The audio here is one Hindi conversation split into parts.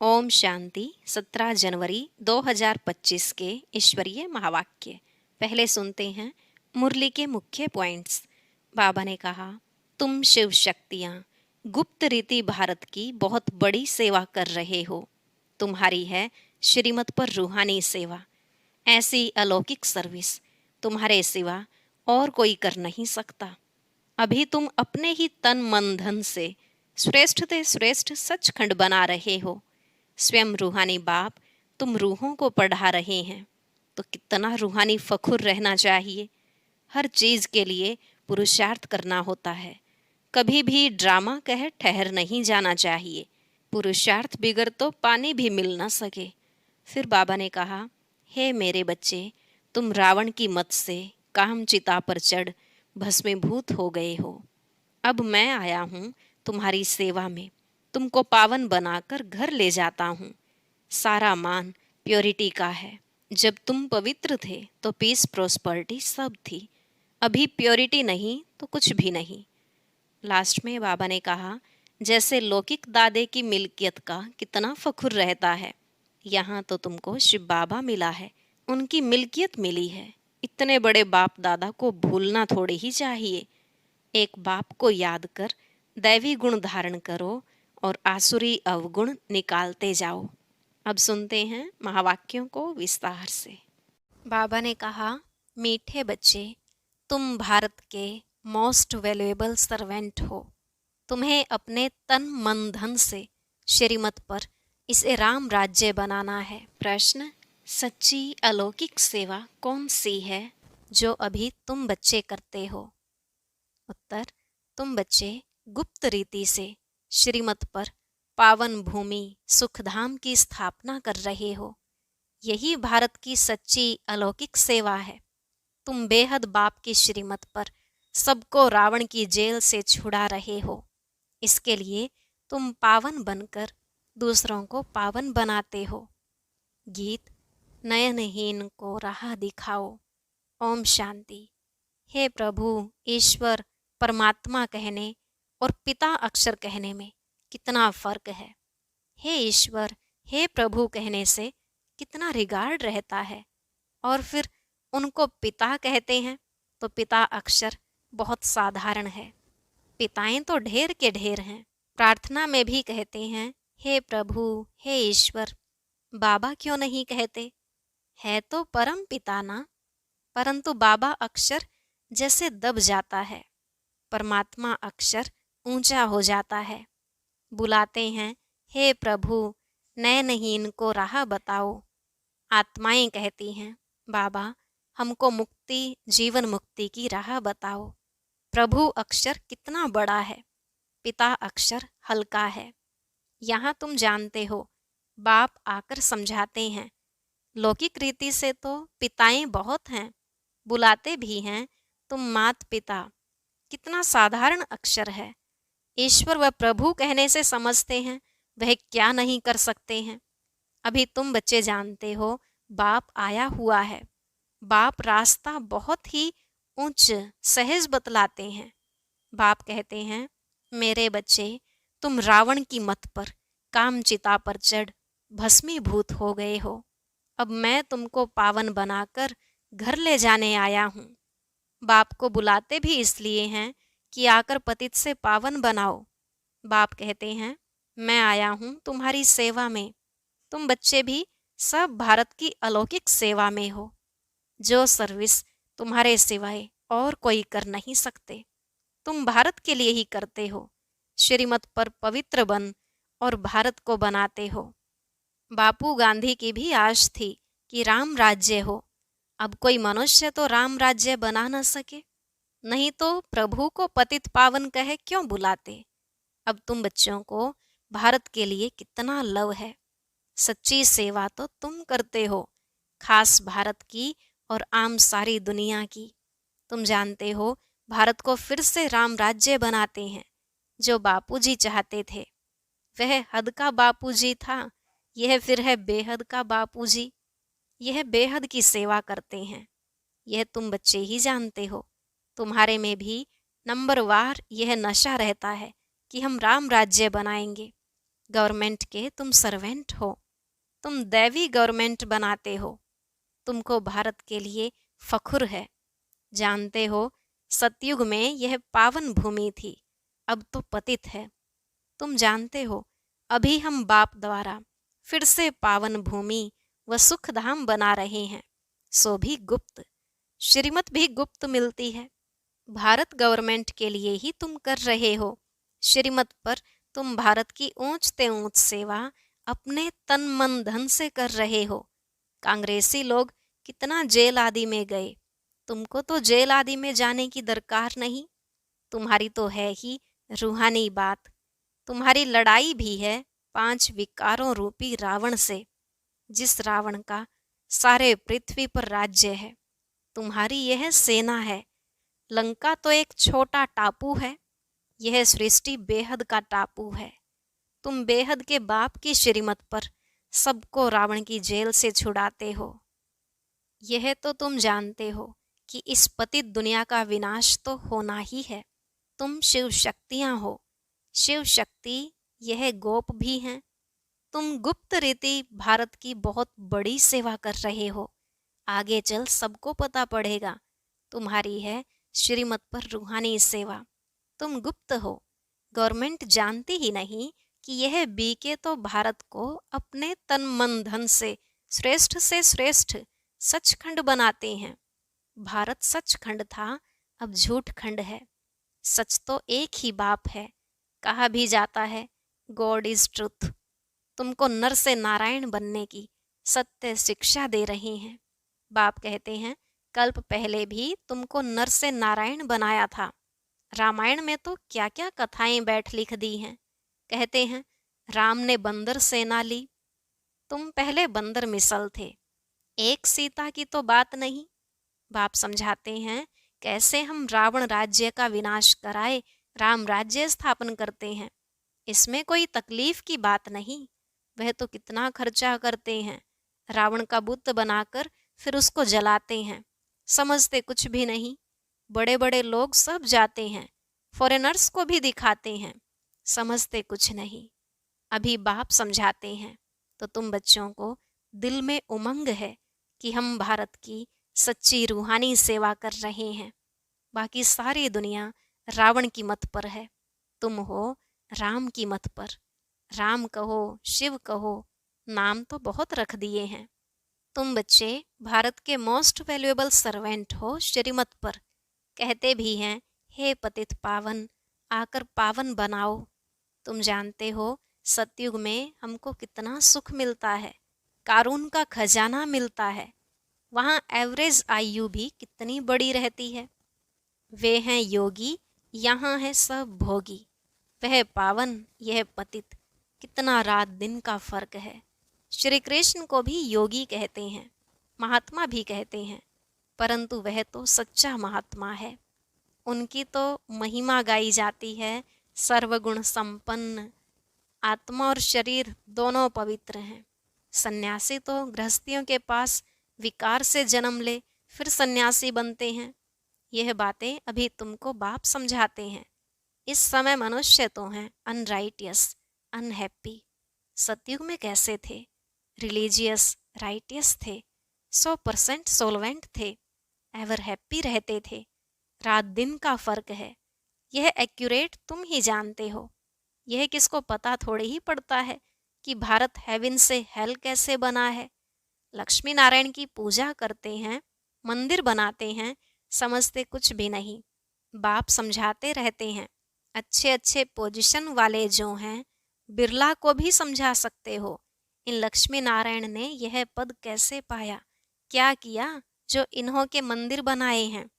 ओम शांति। 17 जनवरी 2025 के ईश्वरीय महावाक्य पहले सुनते हैं मुरली के मुख्य पॉइंट्स। बाबा ने कहा, तुम शिव शक्तियाँ गुप्त रीति भारत की बहुत बड़ी सेवा कर रहे हो। तुम्हारी है श्रीमत पर रूहानी सेवा। ऐसी अलौकिक सर्विस तुम्हारे सिवा और कोई कर नहीं सकता। अभी तुम अपने ही तन मन धन से श्रेष्ठ से श्रेष्ठ सचखंड बना रहे हो। स्वयं रूहानी बाप तुम रूहों को पढ़ा रहे हैं, तो कितना रूहानी फखुर रहना चाहिए। हर चीज के लिए पुरुषार्थ करना होता है। कभी भी ड्रामा कह ठहर नहीं जाना चाहिए। पुरुषार्थ बिगर तो पानी भी मिल न सके। फिर बाबा ने कहा, हे मेरे बच्चे, तुम रावण की मत से काम चिता पर चढ़ भस्मीभूत हो गए हो। अब मैं आया हूँ तुम्हारी सेवा में, तुमको पावन बनाकर घर ले जाता हूँ। सारा मान प्योरिटी का है। जब तुम पवित्र थे तो पीस प्रोस्पर्टी सब थी। अभी प्योरिटी नहीं तो कुछ भी नहीं। लास्ट में बाबा ने कहा, जैसे लौकिक दादे की मिल्कियत का कितना फखुर रहता है, यहाँ तो तुमको शिव बाबा मिला है, उनकी मिल्कियत मिली है। इतने बड़े बाप दादा को भूलना थोड़े ही चाहिए। एक बाप को याद कर दैवी गुण धारण करो और आसुरी अवगुण निकालते जाओ। अब सुनते हैं महावाक्यों को विस्तार से। बाबा ने कहा, मीठे बच्चे, तुम भारत के मोस्ट वैल्यूएबल सर्वेंट हो। तुम्हें अपने तन मन धन से श्रीमत पर इसे राम राज्य बनाना है। प्रश्न, सच्ची अलौकिक सेवा कौन सी है जो अभी तुम बच्चे करते हो? उत्तर, तुम बच्चे गुप्त रीति से श्रीमत पर पावन भूमि सुखधाम की स्थापना कर रहे हो। यही भारत की सच्ची अलौकिक सेवा है। तुम बेहद बाप की श्रीमत पर सबको रावण की जेल से छुड़ा रहे हो। इसके लिए तुम पावन बनकर दूसरों को पावन बनाते हो। गीत, नयनहीन को राह दिखाओ। ओम शांति। हे प्रभु, ईश्वर, परमात्मा कहने और पिता अक्षर कहने में कितना फर्क है। हे ईश्वर, हे प्रभु कहने से कितना रिगार्ड रहता है, और फिर उनको पिता कहते हैं तो पिता अक्षर बहुत साधारण है। पिताएं तो ढेर के ढेर हैं। प्रार्थना में भी कहते हैं, हे प्रभु, हे ईश्वर। बाबा क्यों नहीं कहते? है तो परम पिता ना, परंतु बाबा अक्षर जैसे दब जाता है, परमात्मा अक्षर ऊंचा हो जाता है। बुलाते हैं, हे प्रभु, नयनहीन को राह बताओ। आत्माएं कहती हैं, बाबा हमको मुक्ति, जीवन मुक्ति की राह बताओ। प्रभु अक्षर कितना बड़ा है, पिता अक्षर हल्का है। यहाँ तुम जानते हो, बाप आकर समझाते हैं। लौकिक रीति से तो पिताएं बहुत हैं, बुलाते भी हैं, तुम मात पिता। कितना साधारण अक्षर है। ईश्वर व प्रभु कहने से समझते हैं वह क्या नहीं कर सकते हैं। अभी तुम बच्चे जानते हो, बाप आया हुआ है। बाप रास्ता बहुत ही उच्च सहज बतलाते हैं। बाप कहते हैं, मेरे बच्चे, तुम रावण की मत पर काम चिता पर चढ़ भस्मीभूत हो गए हो। अब मैं तुमको पावन बनाकर घर ले जाने आया हूँ। बाप को बुलाते भी इसलिए हैं कि आकर पतित से पावन बनाओ। बाप कहते हैं, मैं आया हूँ तुम्हारी सेवा में। तुम बच्चे भी सब भारत की अलौकिक सेवा में हो। जो सर्विस तुम्हारे सिवाय और कोई कर नहीं सकते, तुम भारत के लिए ही करते हो। श्रीमत पर पवित्र बन और भारत को बनाते हो। बापू गांधी की भी आश थी कि राम राज्य हो। अब कोई मनुष्य तो राम राज्य बना न सके, नहीं तो प्रभु को पतित पावन कहे क्यों बुलाते। अब तुम बच्चों को भारत के लिए कितना लव है। सच्ची सेवा तो तुम करते हो, खास भारत की और आम सारी दुनिया की। तुम जानते हो, भारत को फिर से राम राज्य बनाते हैं, जो बापूजी चाहते थे। वह हद का बापूजी था, यह फिर है बेहद का बापूजी। यह बेहद की सेवा करते हैं। यह तुम बच्चे ही जानते हो। तुम्हारे में भी नंबरवार यह नशा रहता है कि हम राम राज्य बनाएंगे। गवर्नमेंट के तुम सर्वेंट हो, तुम दैवी गवर्नमेंट बनाते हो। तुमको भारत के लिए फख्र है। जानते हो, सतयुग में यह पावन भूमि थी, अब तो पतित है। तुम जानते हो, अभी हम बाप द्वारा फिर से पावन भूमि व सुखधाम बना रहे हैं, सो भी गुप्त। श्रीमत भी गुप्त मिलती है। भारत गवर्नमेंट के लिए ही तुम कर रहे हो। श्रीमत पर तुम भारत की ऊंचते ऊंच सेवा अपने तन मन धन से कर रहे हो। कांग्रेसी लोग कितना जेल आदि में गए, तुमको तो जेल आदि में जाने की दरकार नहीं। तुम्हारी तो है ही रूहानी बात। तुम्हारी लड़ाई भी है 5 विकारों रूपी रावण से, जिस रावण का सारे पृथ्वी पर राज्य है। तुम्हारी यह सेना है। लंका तो एक छोटा टापू है, यह सृष्टि बेहद का टापू है। तुम बेहद के बाप की श्रीमत पर सबको रावण की जेल से छुड़ाते हो। यह तो तुम जानते हो कि इस पतित दुनिया का विनाश तो होना ही है। तुम शिव शक्तियां हो। शिव शक्ति यह गोप भी हैं। तुम गुप्त रीति भारत की बहुत बड़ी सेवा कर रहे हो। आगे चल सबको पता पड़ेगा। तुम्हारी है श्रीमत पर रूहानी सेवा। तुम गुप्त हो। गवर्नमेंट जानती ही नहीं कि यह बीके तो भारत को अपने तन मन धन से श्रेष्ठ सचखंड बनाते हैं। भारत सचखंड था, अब झूठ खंड है। सच तो एक ही बाप है। कहा भी जाता है गॉड इज ट्रुथ। तुमको नर से नारायण बनने की सत्य शिक्षा दे रहे हैं। बाप कहते हैं कल्प पहले भी तुमको नर से नारायण बनाया था। रामायण में तो क्या क्या कथाएं बैठ लिख दी हैं। कहते हैं राम ने बंदर सेना ली। तुम पहले बंदर मिसल थे। एक सीता की तो बात नहीं। बाप समझाते हैं कैसे हम रावण राज्य का विनाश कराए राम राज्य स्थापन करते हैं। इसमें कोई तकलीफ की बात नहीं। वह तो कितना खर्चा करते हैं। रावण का बुत बनाकर फिर उसको जलाते हैं। समझते कुछ भी नहीं। बड़े बड़े लोग सब जाते हैं, फॉरेनर्स को भी दिखाते हैं। समझते कुछ नहीं। अभी बाप समझाते हैं तो तुम बच्चों को दिल में उमंग है कि हम भारत की सच्ची रूहानी सेवा कर रहे हैं। बाकी सारी दुनिया रावण की मत पर है। तुम हो राम की मत पर। राम कहो, शिव कहो, नाम तो बहुत रख दिए हैं। तुम बच्चे भारत के मोस्ट वैल्यूएबल सर्वेंट हो श्रीमत पर। कहते भी हैं हे पतित पावन, आकर पावन बनाओ। तुम जानते हो सतयुग में हमको कितना सुख मिलता है। कारून का खजाना मिलता है। वहाँ एवरेज आयु भी कितनी बड़ी रहती है। वे हैं योगी, यहाँ है सब भोगी। वह पावन, यह पतित, कितना रात दिन का फर्क है। श्री कृष्ण को भी योगी कहते हैं, महात्मा भी कहते हैं, परंतु वह तो सच्चा महात्मा है। उनकी तो महिमा गाई जाती है। सर्वगुण संपन्न, आत्मा और शरीर दोनों पवित्र हैं। सन्यासी तो गृहस्थियों के पास विकार से जन्म ले फिर सन्यासी बनते हैं। यह बातें अभी तुमको बाप समझाते हैं। इस समय मनुष्य तो हैं अनराइटियस, अनहैप्पी। सतयुग में कैसे थे? रिलीजियस, राइटियस थे, 100% सोलवेंट थे, एवर हैप्पी रहते थे। रात दिन का फर्क है। यह एक्यूरेट तुम ही जानते हो। यह किसको पता थोड़े ही पड़ता है कि भारत हेवन से हेल कैसे बना है। लक्ष्मी नारायण की पूजा करते हैं, मंदिर बनाते हैं, समझते कुछ भी नहीं। बाप समझाते रहते हैं। अच्छे अच्छे पोजीशन वाले जो हैं, बिरला को भी समझा सकते हो इन लक्ष्मी नारायण ने यह पद कैसे पाया, क्या किया जो इन्हों के मंदिर बनाए हैं।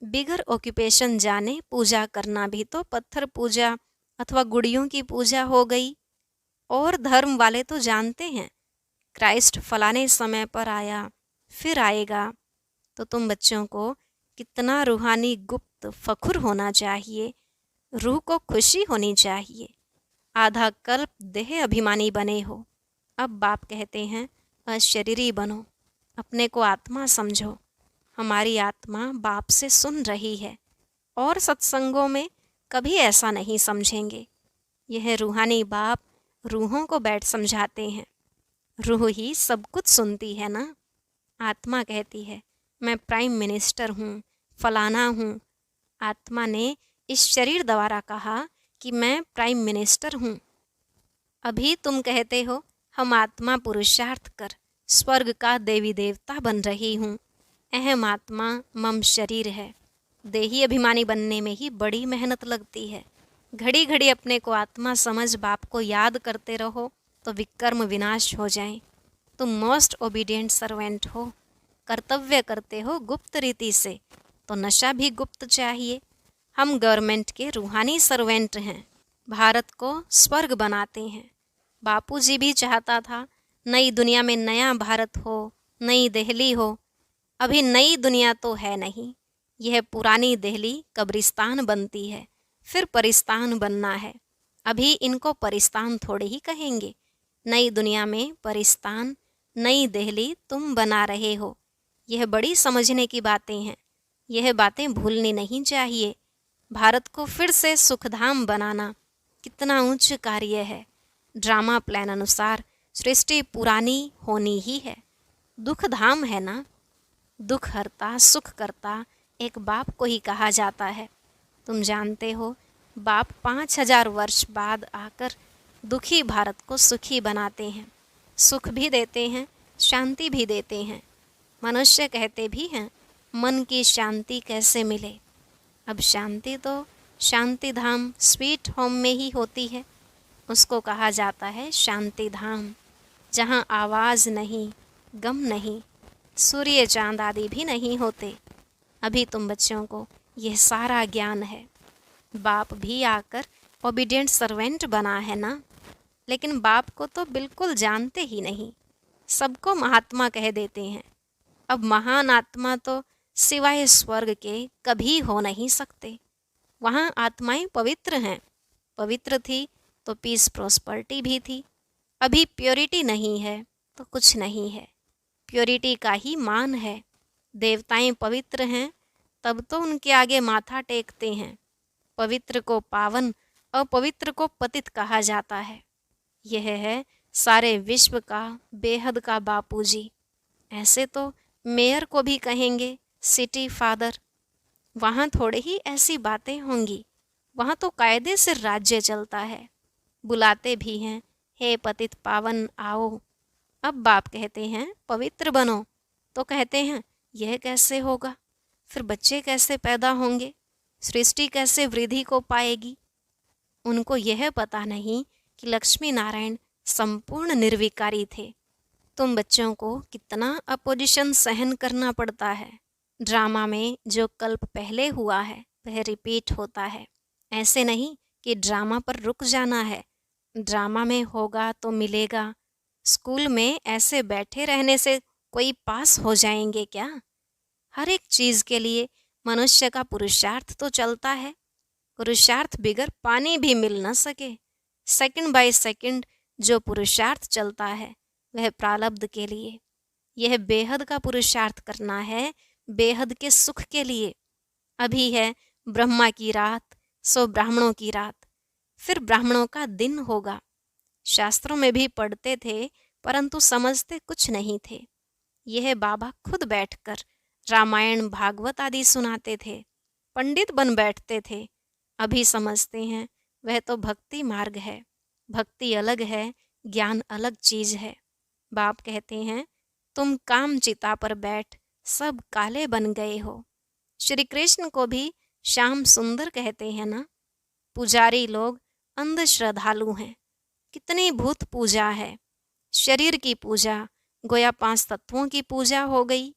बिगर ऑक्यूपेशन जाने पूजा करना भी तो पत्थर पूजा अथवा गुड़ियों की पूजा हो गई। और धर्म वाले तो जानते हैं क्राइस्ट फलाने समय पर आया, फिर आएगा। तो तुम बच्चों को कितना रूहानी गुप्त फखुर होना चाहिए। रूह को खुशी होनी चाहिए। आधा कल्प देह अभिमानी बने हो। अब बाप कहते हैं अशरीरी बनो, अपने को आत्मा समझो। हमारी आत्मा बाप से सुन रही है और सत्संगों में कभी ऐसा नहीं समझेंगे। यह रूहानी बाप रूहों को बैठ समझाते हैं। रूह ही सब कुछ सुनती है ना। आत्मा कहती है मैं प्राइम मिनिस्टर हूँ, फलाना हूँ। आत्मा ने इस शरीर द्वारा कहा कि मैं प्राइम मिनिस्टर हूँ। अभी तुम कहते हो हम आत्मा पुरुषार्थ कर स्वर्ग का देवी देवता बन रही हूँ। अहम आत्मा मम शरीर है। देही अभिमानी बनने में ही बड़ी मेहनत लगती है। घड़ी घड़ी अपने को आत्मा समझ बाप को याद करते रहो तो विकर्म विनाश हो जाए। तुम मोस्ट ओबीडियंट सर्वेंट हो, कर्तव्य करते हो गुप्त रीति से, तो नशा भी गुप्त चाहिए। हम गवर्नमेंट के रूहानी सर्वेंट हैं, भारत को स्वर्ग बनाते हैं। बापूजी भी चाहता था नई दुनिया में नया भारत हो, नई दिल्ली हो। अभी नई दुनिया तो है नहीं, यह पुरानी दिल्ली कब्रिस्तान बनती है, फिर परिस्तान बनना है। अभी इनको परिस्तान थोड़े ही कहेंगे। नई दुनिया में परिस्तान, नई दिल्ली तुम बना रहे हो। यह बड़ी समझने की बातें हैं, यह बातें भूलनी नहीं चाहिए। भारत को फिर से सुखधाम बनाना कितना उच्च कार्य है। ड्रामा प्लान अनुसार सृष्टि पुरानी होनी ही है। दुख धाम है ना। दुख हरता सुख करता एक बाप को ही कहा जाता है। तुम जानते हो बाप 5000 वर्ष बाद आकर दुखी भारत को सुखी बनाते हैं, सुख भी देते हैं, शांति भी देते हैं। मनुष्य कहते भी हैं मन की शांति कैसे मिले। अब शांति तो शांति धाम स्वीट होम में ही होती है। उसको कहा जाता है शांति धाम, जहाँ आवाज़ नहीं, गम नहीं, सूर्य चांद आदि भी नहीं होते। अभी तुम बच्चों को यह सारा ज्ञान है। बाप भी आकर ओबीडियंट सर्वेंट बना है ना, लेकिन बाप को तो बिल्कुल जानते ही नहीं, सबको महात्मा कह देते हैं। अब महान आत्मा तो सिवाय स्वर्ग के कभी हो नहीं सकते। वहाँ आत्माएं पवित्र हैं। पवित्र थी तो पीस प्रॉस्पर्टी भी थी। अभी प्योरिटी नहीं है तो कुछ नहीं है। प्योरिटी का ही मान है। देवताएं पवित्र हैं तब तो उनके आगे माथा टेकते हैं। पवित्र को पावन, अपवित्र को पतित कहा जाता है। यह है सारे विश्व का बेहद का बापूजी। ऐसे तो मेयर को भी कहेंगे सिटी फादर। वहाँ थोड़े ही ऐसी बातें होंगी, वहाँ तो कायदे से राज्य चलता है। बुलाते भी हैं हे पतित पावन आओ। अब बाप कहते हैं पवित्र बनो, तो कहते हैं यह कैसे होगा, फिर बच्चे कैसे पैदा होंगे, सृष्टि कैसे वृद्धि को पाएगी। उनको यह पता नहीं कि लक्ष्मी नारायण संपूर्ण निर्विकारी थे। तुम बच्चों को कितना अपोजिशन सहन करना पड़ता है। ड्रामा में जो कल्प पहले हुआ है वह रिपीट होता है। ऐसे नहीं कि ड्रामा पर रुक जाना है, ड्रामा में होगा तो मिलेगा। स्कूल में ऐसे बैठे रहने से कोई पास हो जाएंगे क्या। हर एक चीज़ के लिए मनुष्य का पुरुषार्थ तो चलता है। पुरुषार्थ बिगर पानी भी मिल न सके। सेकंड बाय सेकंड जो पुरुषार्थ चलता है वह प्रारब्ध के लिए। यह बेहद का पुरुषार्थ करना है, बेहद के सुख के लिए। अभी है ब्रह्मा की रात, सो ब्राह्मणों की रात, फिर ब्राह्मणों का दिन होगा। शास्त्रों में भी पढ़ते थे परंतु समझते कुछ नहीं थे। यह बाबा खुद बैठकर रामायण भागवत आदि सुनाते थे, पंडित बन बैठते थे। अभी समझते हैं वह तो भक्ति मार्ग है। भक्ति अलग है, ज्ञान अलग चीज है। बाप कहते हैं तुम काम चिता पर बैठ सब काले बन गए हो। श्री कृष्ण को भी श्याम सुंदर कहते हैं ना। पुजारी लोग अंध श्रद्धालु हैं। कितनी भूत पूजा है। शरीर की पूजा गोया 5 तत्वों की पूजा हो गई।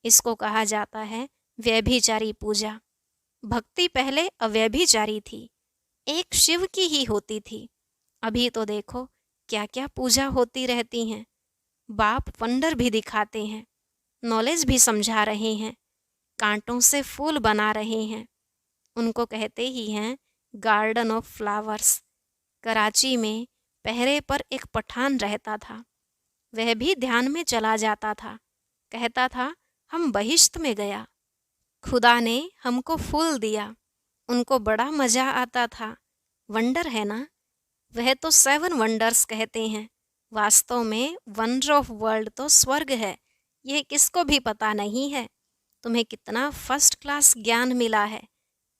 इसको कहा जाता है व्यभिचारी पूजा। भक्ति पहले अव्यभिचारी थी, एक शिव की ही होती थी। अभी तो देखो क्या क्या पूजा होती रहती हैं। बाप वंडर भी दिखाते हैं, नॉलेज भी समझा रहे हैं, कांटों से फूल बना रहे हैं। उनको कहते ही हैं गार्डन ऑफ फ्लावर्स। कराची में पहरे पर एक पठान रहता था। वह भी ध्यान में चला जाता था। कहता था हम बहिश्त में गया, खुदा ने हमको फूल दिया। उनको बड़ा मज़ा आता था। वंडर है ना। वह तो 7 वंडर्स कहते हैं, वास्तव में वंडर ऑफ वर्ल्ड तो स्वर्ग है। यह किसको भी पता नहीं है। तुम्हें कितना फर्स्ट क्लास ज्ञान मिला है।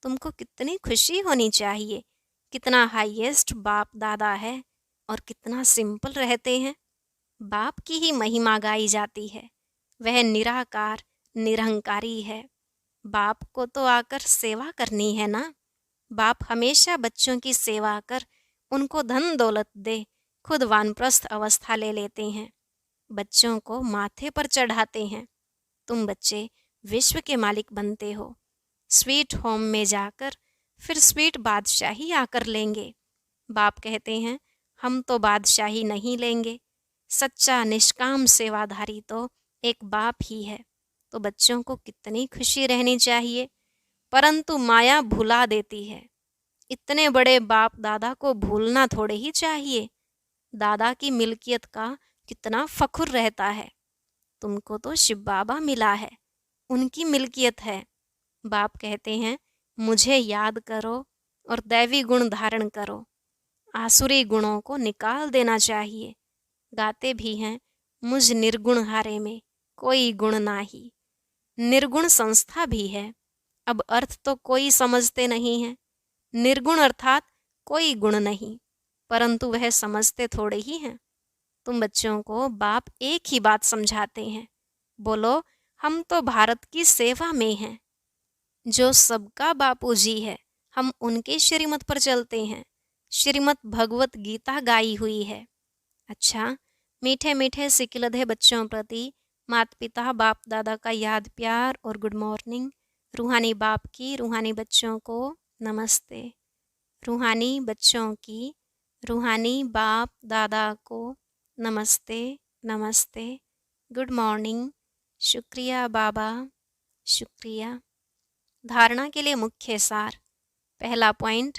तुमको कितनी खुशी होनी चाहिए। कितना हाईएस्ट बाप दादा है और कितना सिंपल रहते हैं। बाप की ही महिमा गाई जाती है। वह निराकार निरहंकारी है। बाप को तो आकर सेवा करनी है ना। बाप हमेशा बच्चों की सेवा कर उनको धन दौलत दे खुद वानप्रस्थ अवस्था ले लेते हैं। बच्चों को माथे पर चढ़ाते हैं। तुम बच्चे विश्व के मालिक बनते हो। स्वीट होम में जाकर फिर स्वीट बादशाही आकर लेंगे। बाप कहते हैं हम तो बादशाही नहीं लेंगे। सच्चा निष्काम सेवाधारी तो एक बाप ही है। तो बच्चों को कितनी खुशी रहनी चाहिए। परंतु माया भुला देती है। इतने बड़े बाप दादा को भूलना थोड़े ही चाहिए। दादा की मिल्कियत का कितना फख्र रहता है। तुमको तो शिव बाबा मिला है, उनकी मिल्कियत है। बाप कहते हैं मुझे याद करो और दैवी गुण धारण करो। आसुरी गुणों को निकाल देना चाहिए। गाते भी हैं मुझ निर्गुण हारे में कोई गुण नाही। निर्गुण संस्था भी है। अब अर्थ तो कोई समझते नहीं है। निर्गुण अर्थात कोई गुण नहीं, परंतु वह समझते थोड़े ही हैं। तुम बच्चों को बाप एक ही बात समझाते हैं। बोलो हम तो भारत की सेवा में हैं। जो सबका बापू जी है, हम उनके श्रीमत पर चलते हैं। श्रीमत भगवत गीता गाई हुई है। अच्छा, मीठे मीठे सिकिलधे बच्चों प्रति माता पिता बाप दादा का याद प्यार और गुड मॉर्निंग। रूहानी बाप की रूहानी बच्चों को नमस्ते। रूहानी बच्चों की रूहानी बाप दादा को नमस्ते नमस्ते, गुड मॉर्निंग, शुक्रिया बाबा, शुक्रिया। धारणा के लिए मुख्य सार। पहला पॉइंट,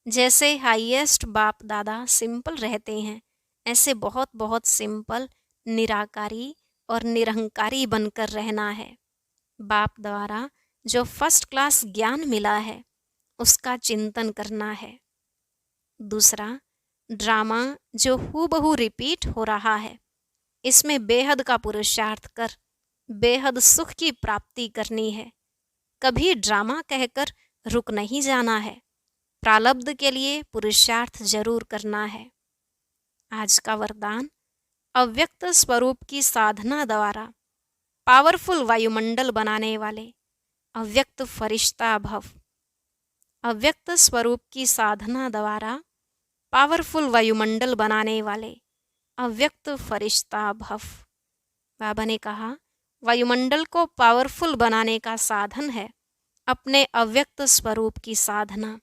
जैसे हाईएस्ट बाप दादा सिंपल रहते हैं, ऐसे बहुत बहुत सिंपल निराकारी और निरहंकारी बनकर रहना है। बाप द्वारा जो फर्स्ट क्लास ज्ञान मिला है उसका चिंतन करना है। दूसरा, ड्रामा जो हूबहू रिपीट हो रहा है, इसमें बेहद का पुरुषार्थ कर बेहद सुख की प्राप्ति करनी है। कभी ड्रामा कहकर रुक नहीं जाना है। प्रारब्ध के लिए पुरुषार्थ जरूर करना है। आज का वरदान, अव्यक्त स्वरूप की साधना द्वारा पावरफुल वायुमंडल बनाने वाले अव्यक्त फरिश्ता भव। अव्यक्त स्वरूप की साधना द्वारा पावरफुल वायुमंडल बनाने वाले अव्यक्त फरिश्ता भव। बाबा ने कहा वायुमंडल को पावरफुल बनाने का साधन है अपने अव्यक्त स्वरूप की साधना।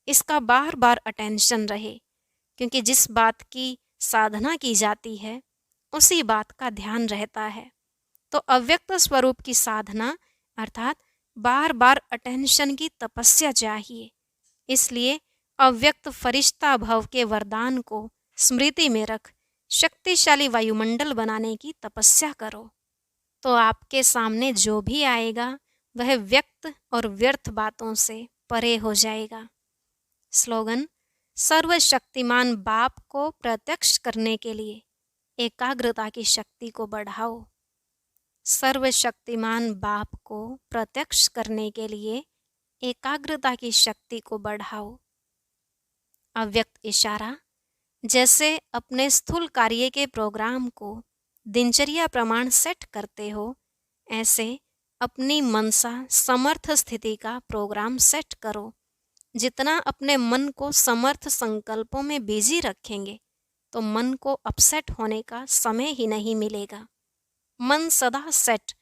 इसका बार बार अटेंशन रहे, क्योंकि जिस बात की साधना की जाती है उसी बात का ध्यान रहता है। तो अव्यक्त स्वरूप की साधना अर्थात बार बार अटेंशन की तपस्या चाहिए। इसलिए अव्यक्त फरिश्ता भव के वरदान को स्मृति में रख शक्तिशाली वायुमंडल बनाने की तपस्या करो। तो आपके सामने जो भी आएगा वह व्यक्त और व्यर्थ बातों से परे हो जाएगा। स्लोगन, सर्वशक्तिमान बाप को प्रत्यक्ष करने के लिए एकाग्रता की शक्ति को बढ़ाओ। सर्वशक्तिमान बाप को प्रत्यक्ष करने के लिए एकाग्रता की शक्ति को बढ़ाओ। अव्यक्त इशारा, जैसे अपने स्थूल कार्य के प्रोग्राम को दिनचर्या प्रमाण सेट करते हो, ऐसे अपनी मनसा समर्थ स्थिति का प्रोग्राम सेट करो। जितना अपने मन को समर्थ संकल्पों में बिजी रखेंगे तो मन को अपसेट होने का समय ही नहीं मिलेगा। मन सदा सेट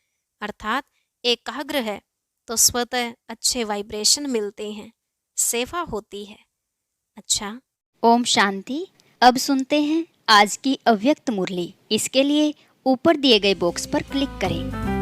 अर्थात एकाग्र है तो स्वतः अच्छे वाइब्रेशन मिलते हैं, सेवा होती है। अच्छा, ओम शांति। अब सुनते हैं आज की अव्यक्त मुरली। इसके लिए ऊपर दिए गए बॉक्स पर क्लिक करें।